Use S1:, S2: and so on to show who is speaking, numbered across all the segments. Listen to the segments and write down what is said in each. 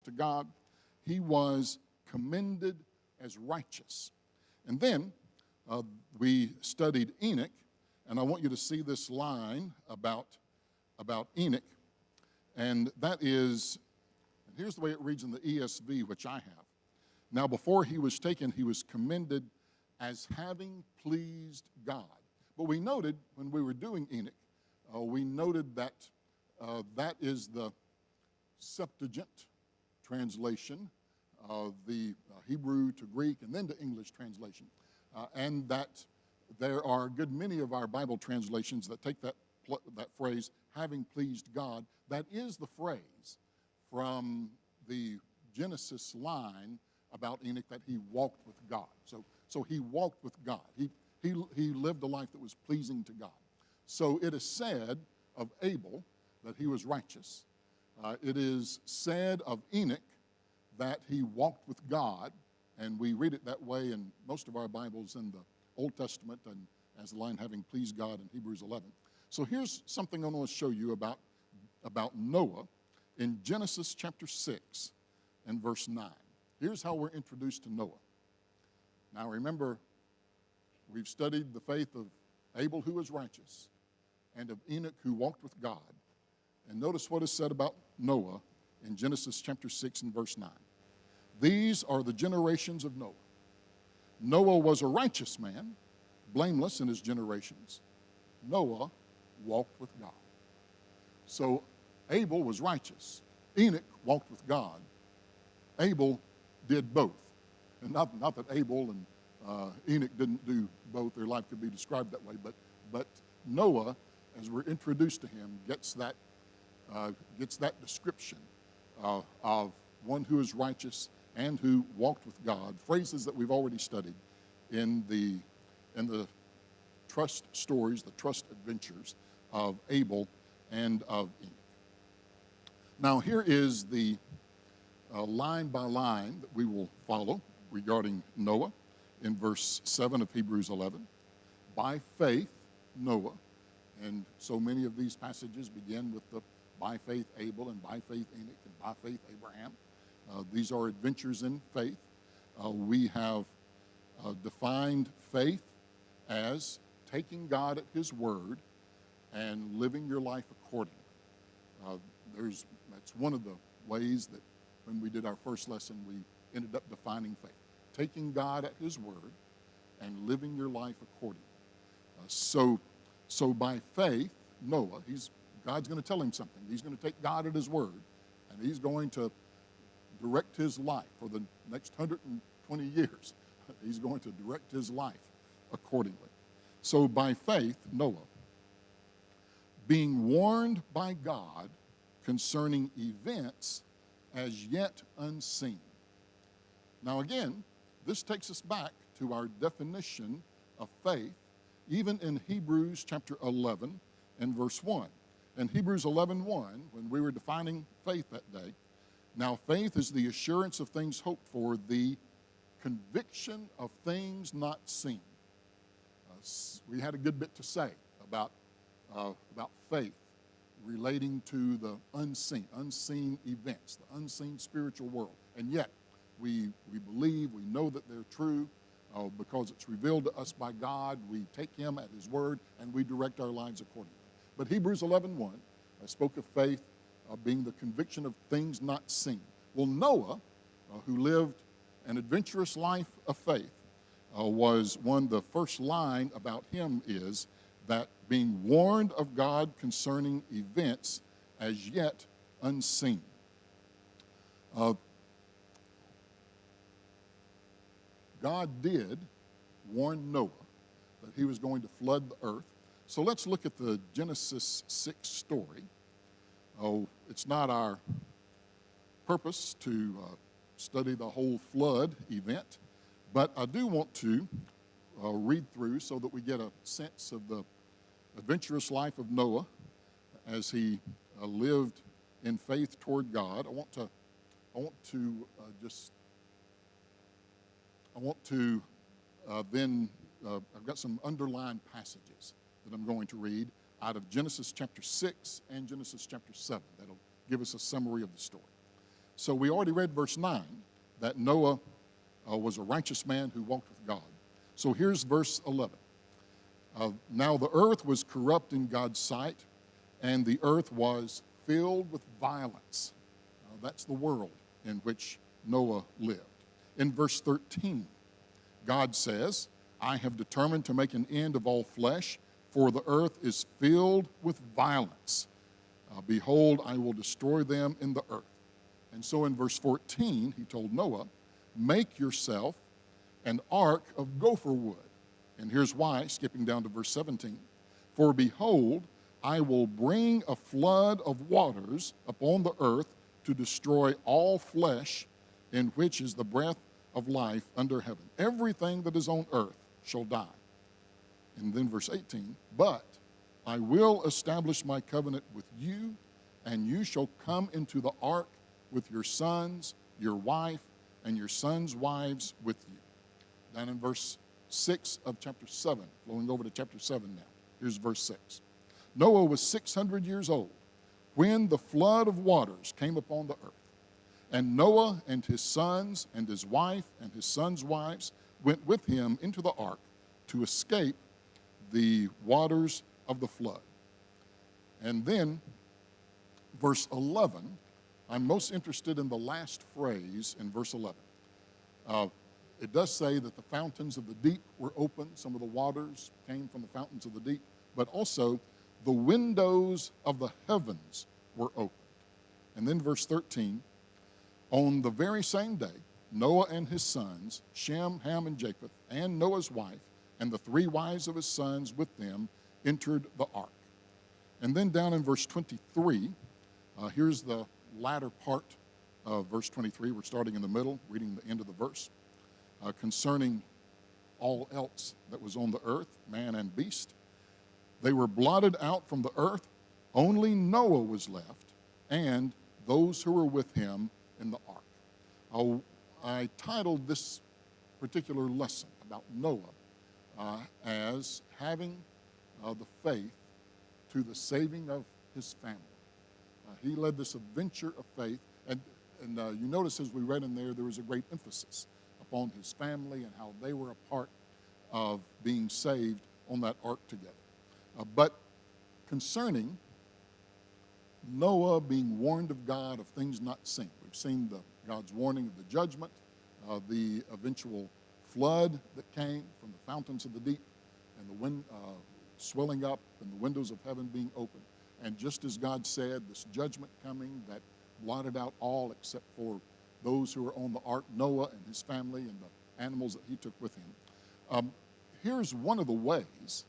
S1: to God. He was commended as righteous. And then we studied Enoch, and I want you to see this line about Enoch, and that is, here's the way it reads in the ESV, which I have. Now, before he was taken, he was commended as having pleased God. But we noted when we were doing Enoch, we noted that that is the Septuagint translation of the Hebrew to Greek and then to English translation. And that there are a good many of our Bible translations that take that phrase, having pleased God. That is the phrase from the Genesis line about Enoch, that he walked with God. So he walked with God. He lived a life that was pleasing to God. So it is said of Abel that he was righteous. It is said of Enoch that he walked with God, and we read it that way in most of our Bibles in the Old Testament, and as the line having pleased God in Hebrews 11. So here's something I want to show you about Noah in Genesis chapter 6 and verse 9. Here's how we're introduced to Noah. Now remember, we've studied the faith of Abel, who was righteous, and of Enoch, who walked with God. And notice what is said about Noah in Genesis chapter 6 and verse 9. These are the generations of Noah. Noah was a righteous man, blameless in his generations. Noah walked with God. So Abel was righteous. Enoch walked with God. Abel did both. And not that Abel and Enoch didn't do both. Their life could be described that way. But Noah, as we're introduced to him, gets that description of one who is righteous and who walked with God, phrases that we've already studied in the trust stories, the trust adventures of Abel and of Enoch. Now here is the line by line that we will follow regarding Noah in verse 7 of Hebrews 11. By faith, Noah, and so many of these passages begin with the by faith Abel and by faith Enoch and by faith Abraham. These are adventures in faith. We have defined faith as taking God at his word and living your life accordingly. That's one of the ways that when we did our first lesson, we ended up defining faith. Taking God at his word and living your life accordingly. So by faith, Noah, God's going to tell him something. He's going to take God at his word, and he's going to direct his life for the next 120 years. He's going to direct his life accordingly. So by faith, Noah, being warned by God concerning events as yet unseen. Now again, this takes us back to our definition of faith, even in Hebrews chapter 11 and verse 1. In Hebrews 11:1, when we were defining faith that day, now faith is the assurance of things hoped for, the conviction of things not seen. We had a good bit to say about faith relating to the unseen events, the unseen spiritual world. And yet, we believe, we know that they're true because it's revealed to us by God. We take him at his word, and we direct our lives accordingly. But Hebrews 11:1 spoke of faith being the conviction of things not seen. Well, Noah, who lived an adventurous life of faith, was the first line about him is that being warned of God concerning events as yet unseen. God did warn Noah that he was going to flood the earth. So let's look at the Genesis 6 story. It's not our purpose to study the whole flood event, but I do want to read through so that we get a sense of the adventurous life of Noah as he lived in faith toward God. I want to then I've got some underlined passages that I'm going to read out of Genesis chapter 6 and Genesis chapter 7. That'll give us a summary of the story. So we already read verse 9, that Noah was a righteous man who walked with God. So here's verse 11. Now the earth was corrupt in God's sight, and the earth was filled with violence. That's the world in which Noah lived. In verse 13, God says, I have determined to make an end of all flesh, for the earth is filled with violence. Behold, I will destroy them in the earth. And so in verse 14, he told Noah, make yourself an ark of gopher wood. And here's why, skipping down to verse 17. For behold, I will bring a flood of waters upon the earth to destroy all flesh, in which is the breath of life under heaven. Everything that is on earth shall die. And then verse 18, but I will establish my covenant with you, and you shall come into the ark with your sons, your wife, and your sons' wives with you. Down in verse 6 of chapter 7, flowing over to chapter 7 now. Here's verse 6. Noah was 600 years old when the flood of waters came upon the earth. And Noah and his sons and his wife and his sons' wives went with him into the ark to escape the waters of the flood. And then, verse 11, I'm most interested in the last phrase in verse 11. It does say that the fountains of the deep were opened. Some of the waters came from the fountains of the deep, but also the windows of the heavens were opened. And then verse 13, on the very same day, Noah and his sons, Shem, Ham, and Japheth, and Noah's wife, and the 3 wives of his sons with them, entered the ark. And then down in verse 23, here's the latter part of verse 23. We're starting in the middle, reading the end of the verse. Concerning all else that was on the earth, man and beast, they were blotted out from the earth. Only Noah was left, and those who were with him in the ark. I titled this particular lesson about Noah as having the faith to the saving of his family. He led this adventure of faith, and you notice as we read in there was a great emphasis upon his family and how they were a part of being saved on that ark together. But concerning Noah being warned of God of things not seen, we've seen God's warning of the judgment, the eventual flood that came from the fountains of the deep, and the wind swelling up and the windows of heaven being opened. And just as God said, this judgment coming that blotted out all except for those who were on the ark, Noah and his family and the animals that he took with him. Here's one of the ways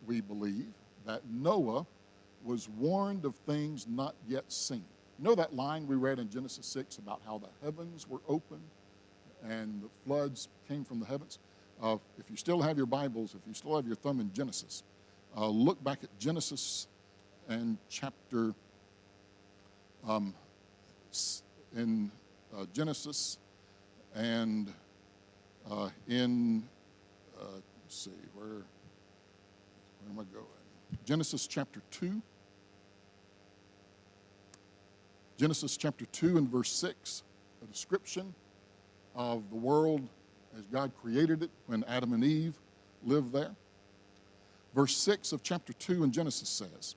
S1: we believe that Noah was warned of things not yet seen. You know that line we read in Genesis 6 about how the heavens were opened and the floods came from the heavens? If you still have your Bibles, if you still have your thumb in Genesis, look back at Genesis and chapter, Genesis and let's see, where am I going? Genesis chapter 2. Genesis chapter 2 and verse 6, a description of the world as God created it when Adam and Eve lived there. Verse 6 of chapter 2 in Genesis says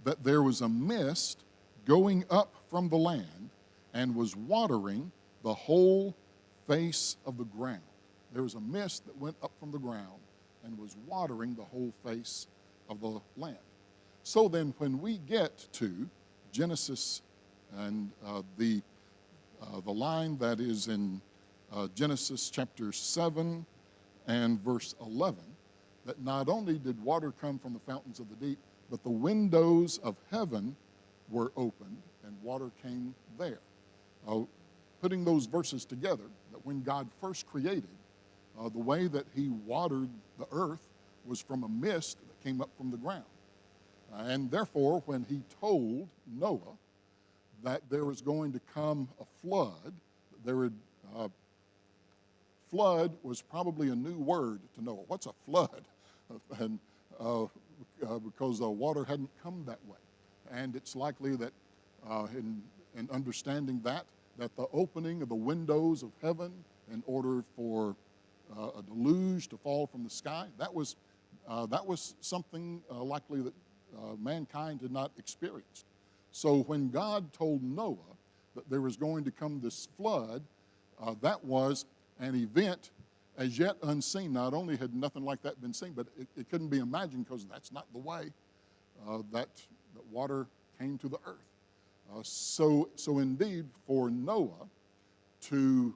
S1: that there was a mist going up from the land and was watering the whole face of the ground. There was a mist that went up from the ground and was watering the whole face of the land. So then when we get to Genesis and the line that is in Genesis chapter 7 and verse 11, that not only did water come from the fountains of the deep, but the windows of heaven were opened and water came there. Putting those verses together, that when God first created, the way that he watered the earth was from a mist that came up from the ground. And therefore, when he told Noah that there was going to come a flood, flood was probably a new word to Noah. What's a flood? And because the water hadn't come that way. And it's likely that in and understanding that the opening of the windows of heaven in order for a deluge to fall from the sky, that was something likely that mankind had not experienced. So when God told Noah that there was going to come this flood, that was an event as yet unseen. Not only had nothing like that been seen, but it couldn't be imagined because that's not the way that water came to the earth. So indeed, for Noah to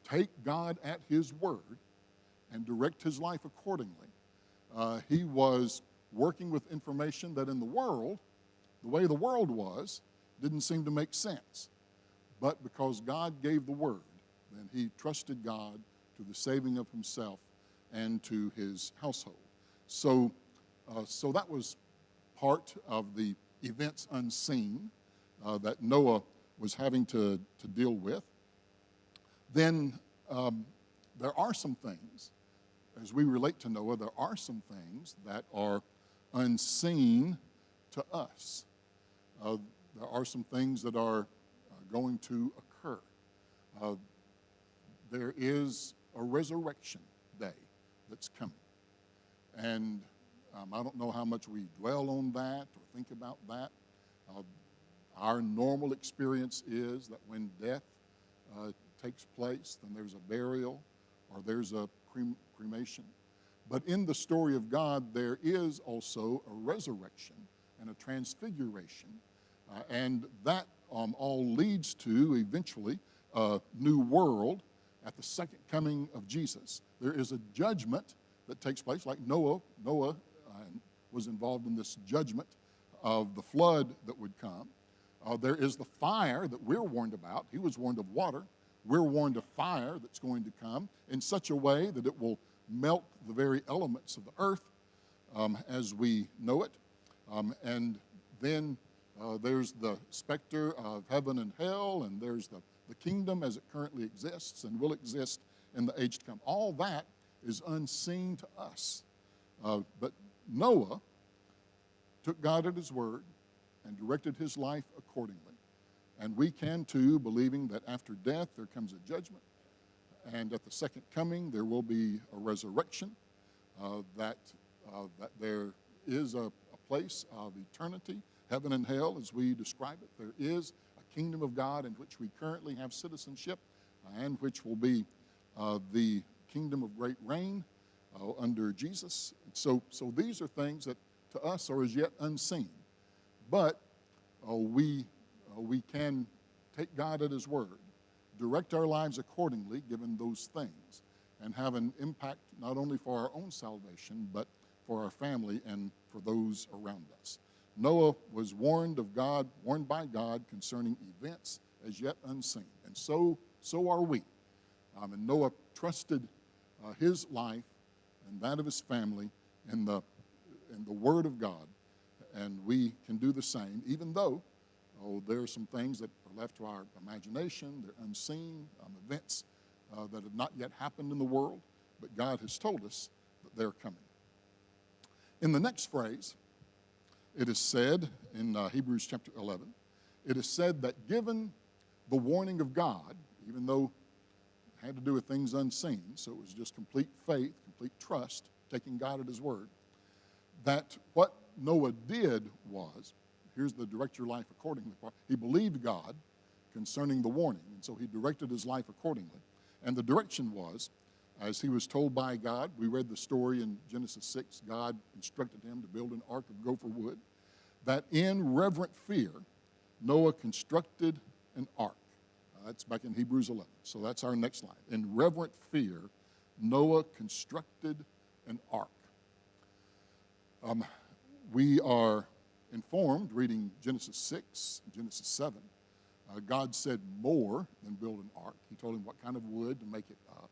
S1: take God at his word and direct his life accordingly, he was working with information that in the world, the way the world was, didn't seem to make sense. But because God gave the word, then he trusted God to the saving of himself and to his household. So that was part of the events unseen that Noah was having to deal with. Then there are some things, as we relate to Noah, there are some things that are unseen to us. There are some things that are going to occur. There is a resurrection day that's coming. And I don't know how much we dwell on that or think about that. Our normal experience is that when death takes place, then there's a burial or there's a cremation. But in the story of God, there is also a resurrection and a transfiguration. And that all leads to, eventually, a new world at the second coming of Jesus. There is a judgment that takes place, like Noah was involved in this judgment of the flood that would come. There is the fire that we're warned about. He was warned of water. We're warned of fire that's going to come in such a way that it will melt the very elements of the earth as we know it. And then there's the specter of heaven and hell, and there's the kingdom as it currently exists and will exist in the age to come. All that is unseen to us. But Noah took God at his word and directed his life accordingly. And we can too, believing that after death there comes a judgment, and at the second coming there will be a resurrection, that there is a place of eternity, heaven and hell as we describe it. There is a kingdom of God in which we currently have citizenship, and which will be the kingdom of great reign under Jesus. So these are things that to us are as yet unseen. But we can take God at his word, direct our lives accordingly given those things, and have an impact not only for our own salvation, but for our family and for those around us. Noah was warned by God concerning events as yet unseen. And so are we. And Noah trusted his life and that of his family in the word of God. And we can do the same, even though there are some things that are left to our imagination. They're unseen events that have not yet happened in the world, but God has told us that they're coming. In the next phrase, it is said in Hebrews chapter 11, it is said that given the warning of God, even though it had to do with things unseen, so it was just complete faith, complete trust, taking God at his word, that what Noah did was, here's the direct your life accordingly part, he believed God concerning the warning, and so he directed his life accordingly. And the direction was, as he was told by God, we read the story in Genesis 6, God instructed him to build an ark of gopher wood, that in reverent fear, Noah constructed an ark. That's back in Hebrews 11. So that's our next line. In reverent fear, Noah constructed an ark. We are informed, reading Genesis 6, Genesis 7, God said more than build an ark. He told him what kind of wood to make it up.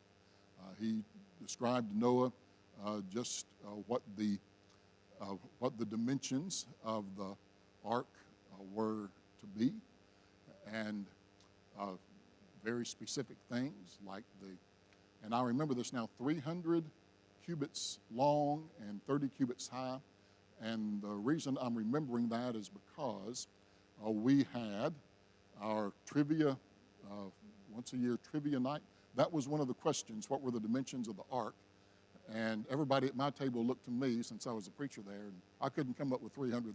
S1: He described to Noah just what the dimensions of the ark were to be, and very specific things like and I remember this now, 300 cubits long and 30 cubits high. And the reason I'm remembering that is because we had our trivia, once a year trivia night, that was one of the questions. What were the dimensions of the ark? And everybody at my table looked to me, since I was a preacher there, and I couldn't come up with 300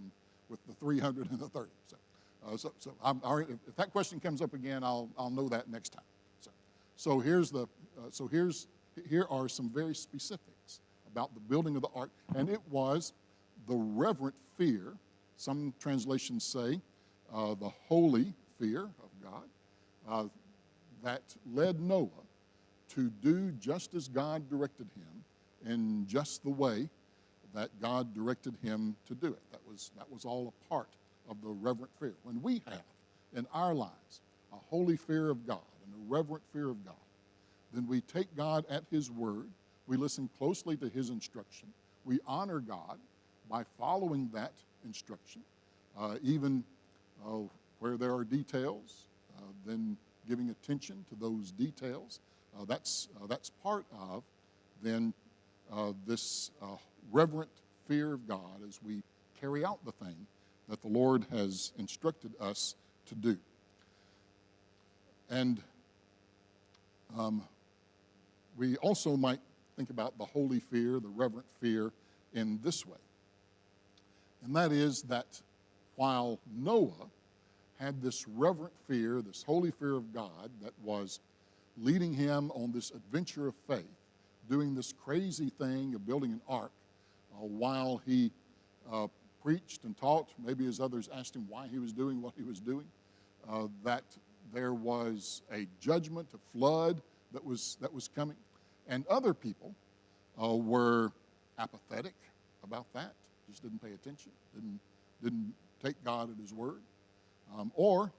S1: with the 300 and the 30. If that question comes up again, I'll know that next time. Here are some very specifics about the building of the ark, and it was the reverent fear. Some translations say the holy fear of God that led Noah to do just as God directed him in just the way that God directed him to do it. That was all a part of the reverent fear. When we have in our lives a holy fear of God and a reverent fear of God, then we take God at his word, we listen closely to his instruction, we honor God by following that instruction, even where there are details, then giving attention to those details. That's part of then this reverent fear of God as we carry out the thing that the Lord has instructed us to do. And we also might think about the holy fear, the reverent fear, in this way. And that is that while Noah had this reverent fear, this holy fear of God that was leading him on this adventure of faith, doing this crazy thing of building an ark, while he preached and taught, maybe as others asked him why he was doing what he was doing, that there was a judgment, a flood that was coming. And other people were apathetic about that, just didn't pay attention, didn't take God at his word. Or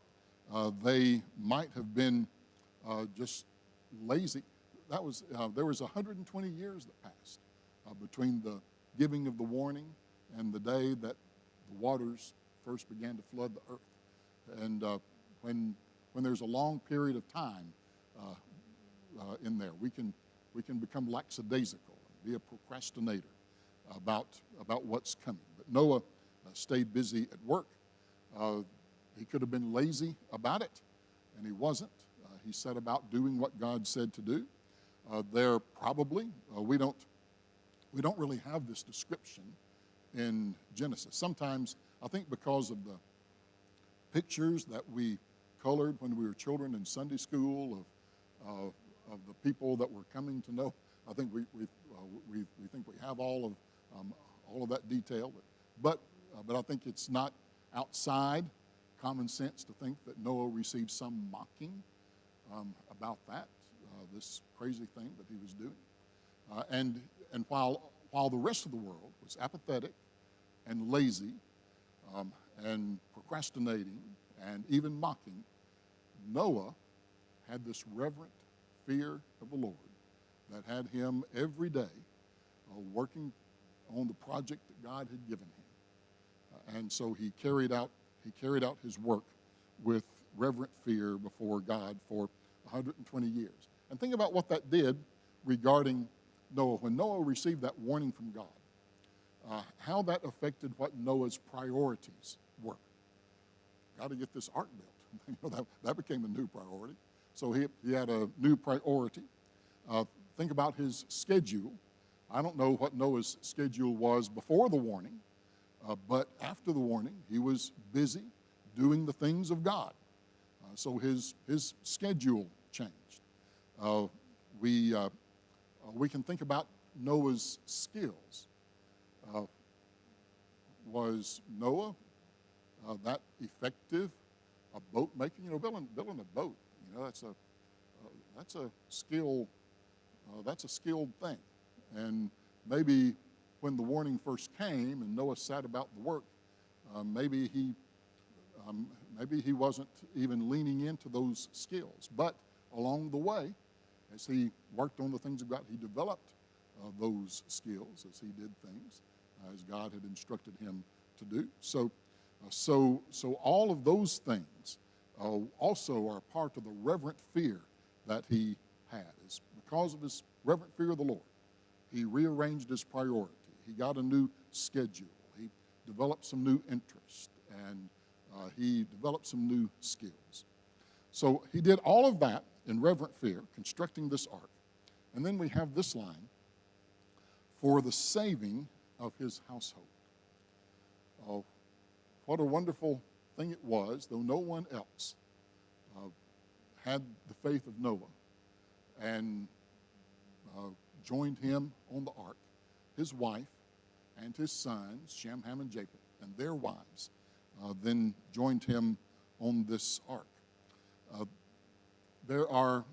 S1: they might have been just lazy. There was 120 years that passed between the giving of the warning and the day that the waters first began to flood the earth. And when there's a long period of time in there, we can become lackadaisical and be a procrastinator about what's coming. But Noah stayed busy at work. He could have been lazy about it, and he wasn't. He set about doing what God said to do. There probably we don't really have this description in Genesis. Sometimes I think because of the pictures that we colored when we were children in Sunday school of the people that were coming to know, I think we think we have all of that detail. But I think it's not outside common sense to think that Noah received some mocking about that, this crazy thing that he was doing. And while the rest of the world was apathetic and lazy and procrastinating and even mocking, Noah had this reverent fear of the Lord that had him every day working on the project that God had given him. And so he carried out his work with reverent fear before God for 120 years. And think about what that did regarding Noah. When Noah received that warning from God, how that affected what Noah's priorities were. Got to get this ark built. That became a new priority. So he had a new priority. Think about his schedule. I don't know what Noah's schedule was before the warning, but after the warning, he was busy doing the things of God. So his schedule changed. We can think about Noah's skills. Was Noah that effective a boat making? Building a boat. That's a skill. That's a skilled thing. And maybe when the warning first came and Noah sat about the work, maybe he wasn't even leaning into those skills. But along the way, as he worked on the things of God, he developed those skills as he did things as God had instructed him to do. So all of those things also are part of the reverent fear that he had. It's because of his reverent fear of the Lord, he rearranged his priority. He got a new schedule. He developed some new interest, and he developed some new skills. So he did all of that in reverent fear, constructing this ark. And then we have this line, for the saving of his household. Oh, what a wonderful thing it was, though no one else had the faith of Noah and joined him on the ark. His wife and his sons, Shem, Ham, and Japheth, and their wives, then joined him on this ark. There are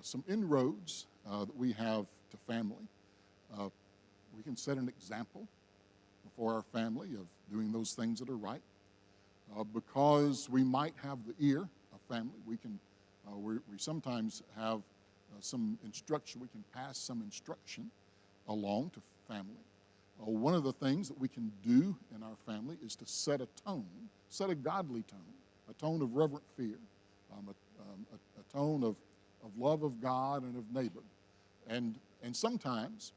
S1: some inroads that we have to family. We can set an example for our family of doing those things that are right. Because we might have the ear of family, we sometimes have some instruction. We can pass some instruction along to family. One of the things that we can do in our family is to set a tone, set a godly tone, a tone of reverent fear, a tone of love of God and of neighbor. And sometimes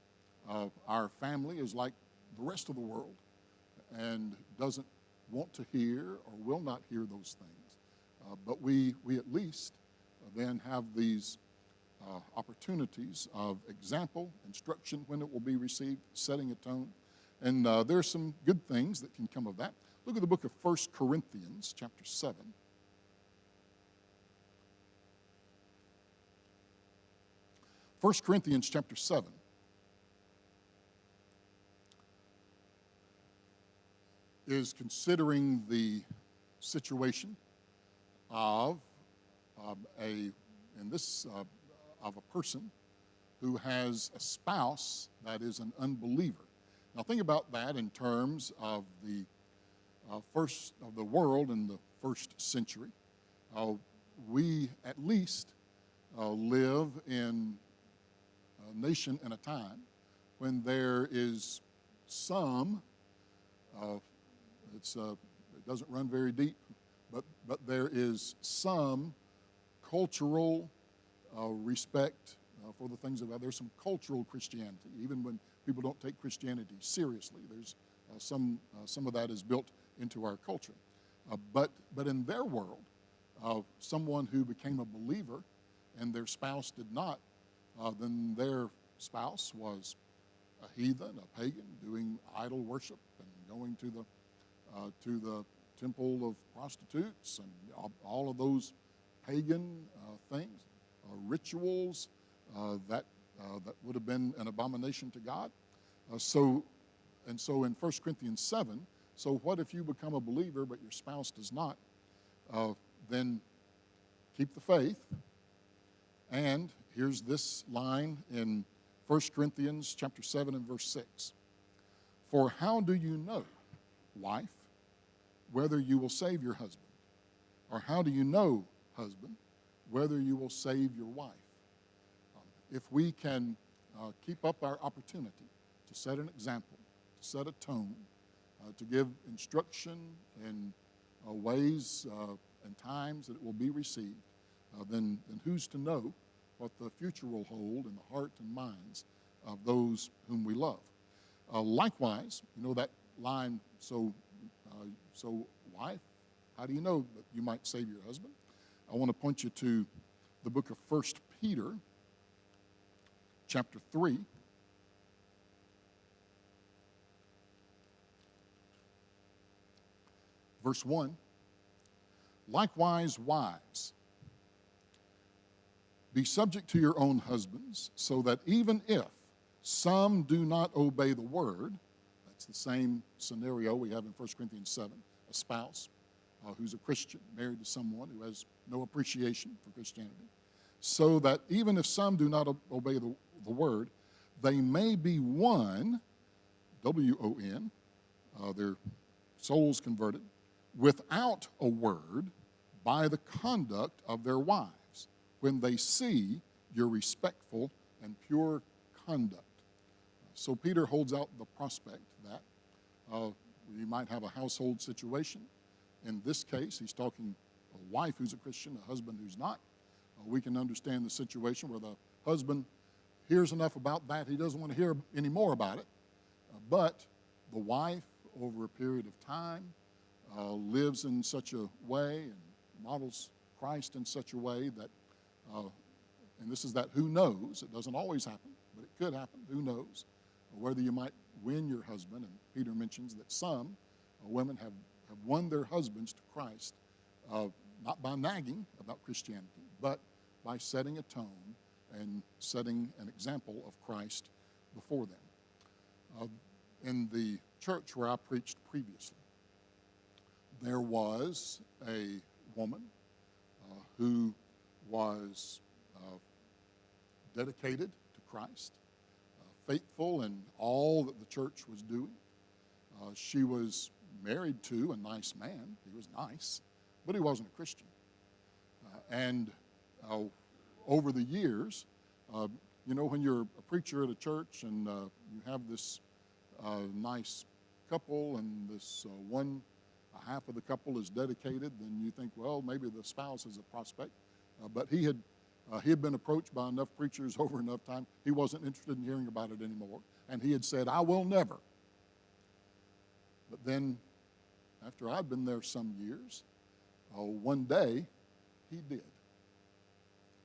S1: our family is like the rest of the world and doesn't want to hear or will not hear those things. But we at least then have these opportunities of example, instruction when it will be received, setting a tone. And there's some good things that can come of that. Look at the book of 1 Corinthians chapter 7. 1 Corinthians chapter 7. Is considering the situation of a person who has a spouse that is an unbeliever. Now think about that in terms of the world in the first century. We at least live in a nation and a time when there is some. It doesn't run very deep, but there is some cultural respect for the things of God. There's some cultural Christianity, even when people don't take Christianity seriously. There's some of that is built into our culture. But in their world, someone who became a believer and their spouse did not, then their spouse was a heathen, a pagan, doing idol worship and going to the temple of prostitutes and all of those pagan things, rituals that would have been an abomination to God. So in 1 Corinthians 7, so what if you become a believer but your spouse does not? Then keep the faith. And here's this line in 1 Corinthians chapter 7 and verse 6. For how do you know, wife, whether you will save your husband? Or how do you know, husband, whether you will save your wife? If we can keep up our opportunity to set an example, to set a tone, to give instruction in ways and times that it will be received, then who's to know what the future will hold in the heart and minds of those whom we love? Likewise, you know that line, so wife, how do you know that you might save your husband? I want to point you to the book of 1 Peter, chapter 3. Verse 1, likewise, wives, be subject to your own husbands, so that even if some do not obey the word, that's the same scenario we have in 1 Corinthians 7, a spouse who's a Christian, married to someone who has no appreciation for Christianity, so that even if some do not obey the word, they may be won, W-O-N, their souls converted, without a word by the conduct of their wives, when they see your respectful and pure conduct. So Peter holds out the prospect that you might have a household situation. In this case, he's talking a wife who's a Christian, a husband who's not. We can understand the situation where the husband hears enough about that, he doesn't want to hear any more about it. But the wife, over a period of time, lives in such a way and models Christ in such a way that, and this is that who knows, it doesn't always happen, but it could happen, who knows, whether you might win your husband. And Peter mentions that some women have won their husbands to Christ, not by nagging about Christianity, but by setting a tone and setting an example of Christ before them. In the church where I preached previously, there was a woman who was dedicated to Christ, faithful in all that the church was doing. She was married to a nice man. He was nice, but he wasn't a Christian. And over the years, you know, when you're a preacher at a church and you have this nice couple and this half of the couple is dedicated, then you think, well, maybe the spouse is a prospect. But he had been approached by enough preachers over enough time, he wasn't interested in hearing about it anymore. And he had said, I will never. But then, after I'd been there some years, one day, he did.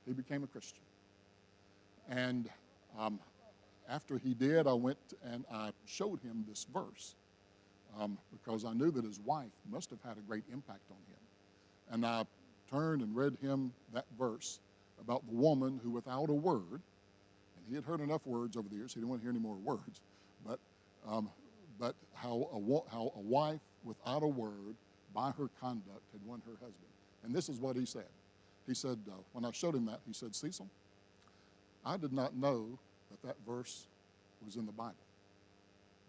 S1: He became a Christian. And after he did, I went and I showed him this verse because I knew that his wife must have had a great impact on him. And I turned and read him that verse about the woman who without a word, and he had heard enough words over the years, he didn't want to hear any more words, but how a wife without a word by her conduct had won her husband. And this is what he said. He said, when I showed him that, he said, Cecil, I did not know that verse was in the Bible,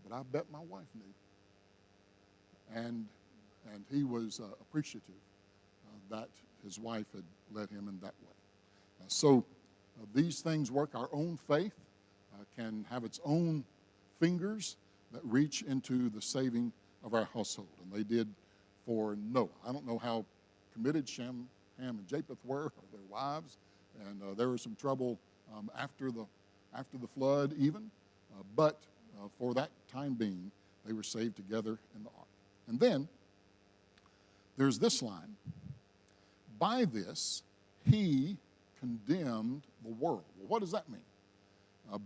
S1: but I bet my wife knew. And he was appreciative that his wife had led him in that way. So these things work. Our own faith can have its own fingers that reach into the saving of our household. And they did for Noah. I don't know how committed Shem, Ham, and Japheth were, or their wives. And there was some trouble after the flood even. But for that time being, they were saved together in the ark. And then there's this line. By this, he condemned the world. Well, what does that mean?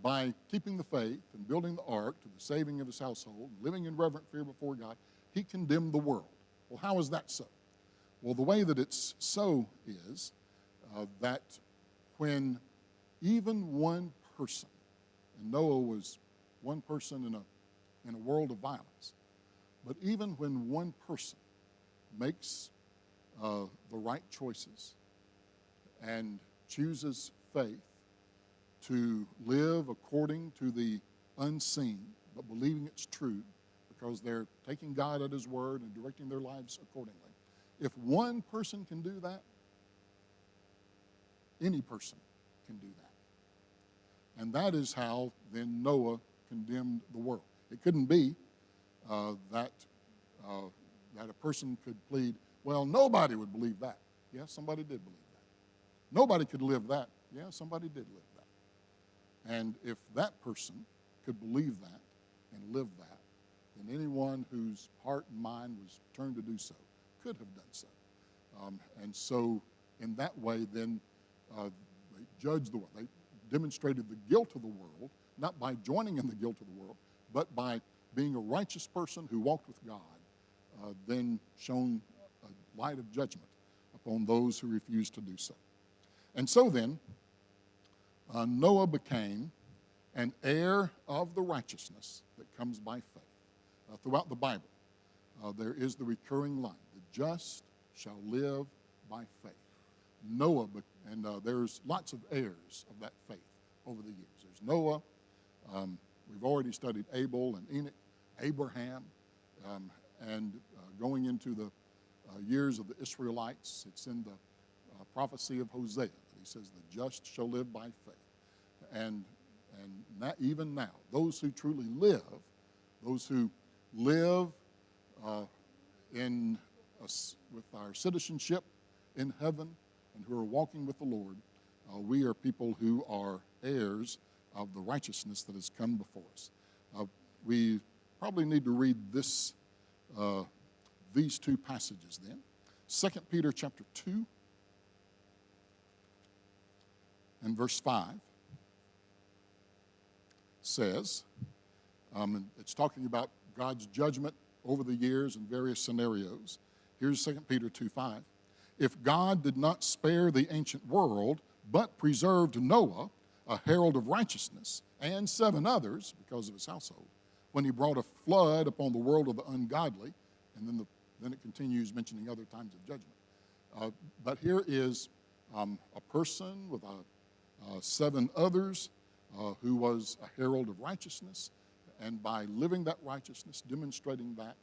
S1: By keeping the faith and building the ark to the saving of his household, living in reverent fear before God, he condemned the world. Well, how is that so? Well, the way that it's so is that when even one person, and Noah was one person in a world of violence, but even when one person makes the right choices and chooses faith to live according to the unseen, but believing it's true because they're taking God at his word and directing their lives accordingly. If one person can do that, any person can do that. And that is how then Noah condemned the world. It couldn't be that a person could plead, well, nobody would believe that. Yeah, somebody did believe that. Nobody could live that. Yeah, somebody did live that. And if that person could believe that and live that, then anyone whose heart and mind was turned to do so could have done so. And so in that way, then they judged the world. They demonstrated the guilt of the world, not by joining in the guilt of the world, but by being a righteous person who walked with God, then shone a light of judgment upon those who refused to do so. And so then, Noah became an heir of the righteousness that comes by faith. Throughout the Bible, there is the recurring line, the just shall live by faith. Noah, and there's lots of heirs of that faith over the years. There's Noah, we've already studied Abel and Enoch, Abraham, and going into the years of the Israelites, it's in the prophecy of Hosea that he says the just shall live by faith. And even now, those who truly live, those who live with our citizenship in heaven and who are walking with the Lord, we are people who are heirs of the righteousness that has come before us. We probably need to read these two passages then. 2 Peter chapter 2 in verse 5 says, and it's talking about God's judgment over the years and various scenarios. Here's 2 Peter 2:5. If God did not spare the ancient world, but preserved Noah, a herald of righteousness, and 7 others, because of his household, when he brought a flood upon the world of the ungodly, and then it continues mentioning other times of judgment. But here is a person with 7 others who was a herald of righteousness, and by living that righteousness, demonstrating that,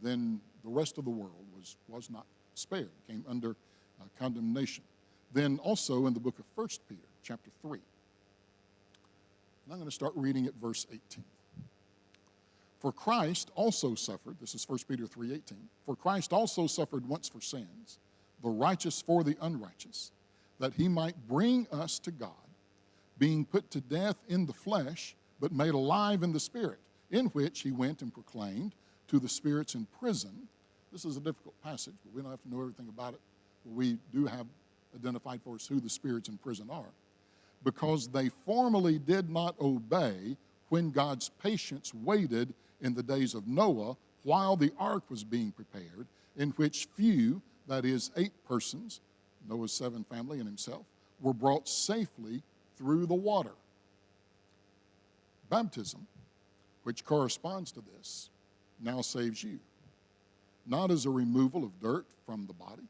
S1: then the rest of the world was not spared, came under condemnation. Then also in the book of 1 Peter, chapter 3, and I'm going to start reading at verse 18. For Christ also suffered, this is 1 Peter 3:18, for Christ also suffered once for sins, the righteous for the unrighteous, that he might bring us to God, being put to death in the flesh, but made alive in the spirit, in which he went and proclaimed to the spirits in prison. This is a difficult passage, but we don't have to know everything about it. But we do have identified for us who the spirits in prison are. Because they formerly did not obey when God's patience waited in the days of Noah while the ark was being prepared, in which few, that is 8 persons, Noah's 7 family and himself, were brought safely through the water. Baptism, which corresponds to this, now saves you, not as a removal of dirt from the body,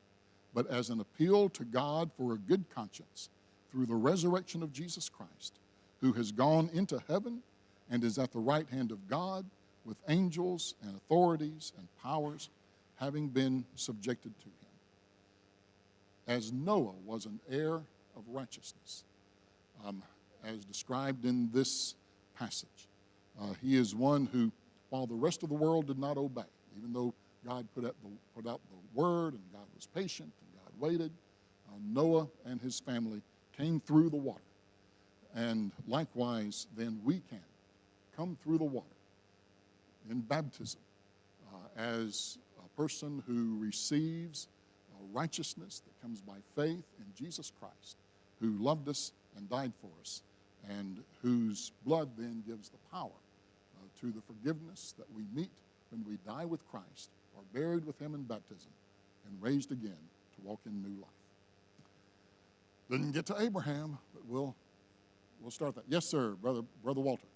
S1: but as an appeal to God for a good conscience through the resurrection of Jesus Christ, who has gone into heaven and is at the right hand of God with angels and authorities and powers having been subjected to him. As Noah was an heir of righteousness, as described in this passage, he is one who, while the rest of the world did not obey, even though God put out the word and God was patient and God waited, Noah and his family came through the water. And likewise, then we can come through the water in baptism as a person who receives righteousness that comes by faith in Jesus Christ, who loved us and died for us, and whose blood then gives the power to the forgiveness that we meet when we die with Christ, are buried with him in baptism, and raised again to walk in new life. Didn't get to Abraham, but we'll start that. Yes, sir, Brother Walter.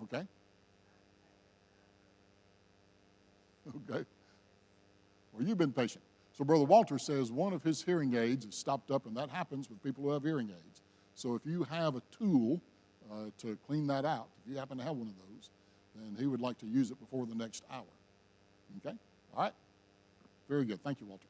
S1: Okay. Okay. Well, you've been patient. So Brother Walter says one of his hearing aids is stopped up, and that happens with people who have hearing aids. So if you have a tool to clean that out, if you happen to have one of those, then he would like to use it before the next hour. Okay? All right? Very good. Thank you, Walter.